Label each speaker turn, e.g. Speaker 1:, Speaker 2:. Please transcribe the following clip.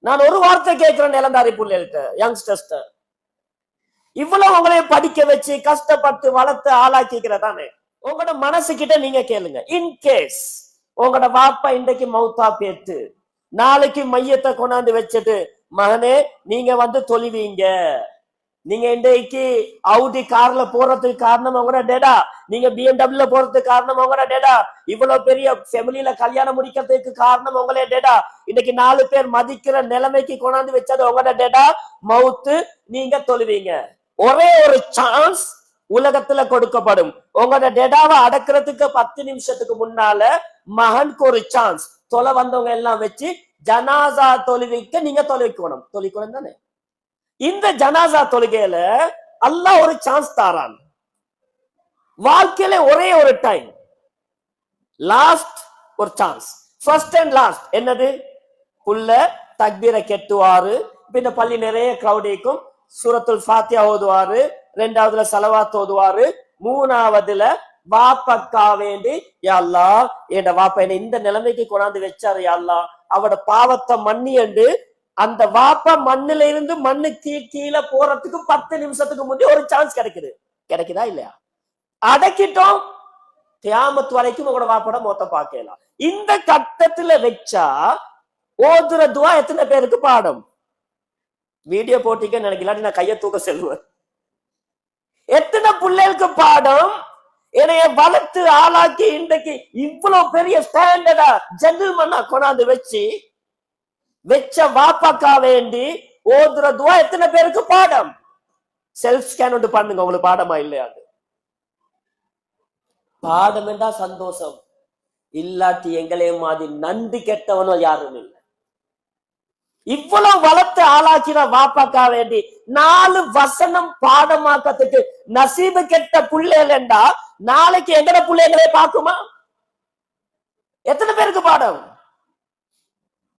Speaker 1: நான் ஒரு வார்த்தை கேட்கிறேன் இளந்தாரி பிள்ளைகள்கிட்ட, யங்ஸ்டர்ஸ்ட, இவ்வளவு உங்களையும் படிக்க வச்சு கஷ்டப்பட்டு வளர்த்து ஆளாக்கிக்கிறதானே, உங்களோட மனசு கிட்ட நீங்க கேளுங்க. இன்கேஸ் உங்களோட வாப்பா இன்றைக்கு மௌத்தா பேத்து நாளைக்கு மையத்தை கொண்டாந்து வச்சுட்டு, மகனே நீங்க வந்து தொழுவீங்க, நீங்க இன்றைக்கு அவுடி கார்ல போறதுக்கு காரணம் உங்களோட டேடா, நீங்க BMW போறதுக்கு காரணம் உங்களோட டேடா, இவ்வளவு பெரிய ஃபேமிலியில கல்யாணம் முடிக்கிறதுக்கு காரணம் உங்களே டேடா, இன்னைக்கு 4 பேர் மதிக்கிற நிலைமைக்கு கொண்டாந்து வச்சது உங்களோட டேடா, மவுத்து நீங்க தொழுவீங்க. ஒரே ஒரு சான்ஸ் உலகத்துல கொடுக்கப்படும். உங்களோட டேடாவை அடக்கிறதுக்கு 10 நிமிஷத்துக்கு முன்னால மகனுக்கு ஒரு சான்ஸ், தொலை வந்தவங்க எல்லாம் வச்சு ஜனாசா தொழுவிக்க நீங்க தொழுவிக்கணும். தொழுவிக்கணும் தானே? இந்த ஜனாசா தொழுகையில அல்லாஹ் ஒரு சான்ஸ் தாரான். வாழ்க்கையில ஒரே ஒரு டைம், லாஸ்ட் ஒரு சான்ஸ், ஃபர்ஸ்ட் அண்ட் லாஸ்ட். என்னது? புள்ள தக்பீரை கெட்டுவாரு, பின்ன பள்ளி நிறைய கிரௌடிக்கும் சூரத்துல் ஃபாத்தியா ஓதுவாரு, 2வதுல ஸலவாத் ஓதுவாரு, 3வதுல வாப்பக்கா வேண்டி, யா அல்லாஹ் என் வாப்பா என்ன இந்த நிலைமைக்கு கொண்டாந்து வச்சாரு, யா அல்லாஹ் அவட பாவத்தை மன்னியண்டு அந்த வாப்பா மண்ணுல இருந்து மண்ணு கீழே போறதுக்கு 10 நிமிஷத்துக்கு முந்தைய ஒரு சான்ஸ் கிடைக்குது. கிடைக்குதா இல்லையா? அடக்கிட்டோம், கியாமத் வரைக்கும் உங்களோட வாப்போட மொத்த பார்க்கலாம். இந்த கட்டத்துல வச்சா ஓதுற துவா எத்தனை பேருக்கு பாடம்? வீடியோ போட்டிக்க நினைக்கல, நான் கையை தூக்க செல்வேன். எத்தனை பிள்ளைகளுக்கு பாடம்? என்னைய வளர்த்து ஆளாக்கி இன்றைக்கு இவ்வளவு பெரிய ஸ்டாண்டர்டா ஜென்டில்மேனா கொண்டாந்து வச்ச வாப்பாக்கா வேண்டி ஓதுற துவா எத்தனை பேருக்கு பாடம்? செல்ஃப் ஸ்கேன் ஒன்று பண்ணுங்க, உங்களுக்கு பாடமா இல்லையா? பாடம் என்றா சந்தோஷம், இல்லாட்டி எங்களே மாதிரி நன்றி கெட்டவனும் யாரும் இல்லை. இவ்வளவு வளர்த்து ஆளாக்கிற வாப்பாக்கா வேண்டி 4 வசனம் பாடமாக்கத்துக்கு நசீபு கெட்ட புள்ளைகள் என்றா நாளைக்கு எங்கட புள்ளைகளே பார்க்குமா? எத்தனை பேருக்கு பாடம்?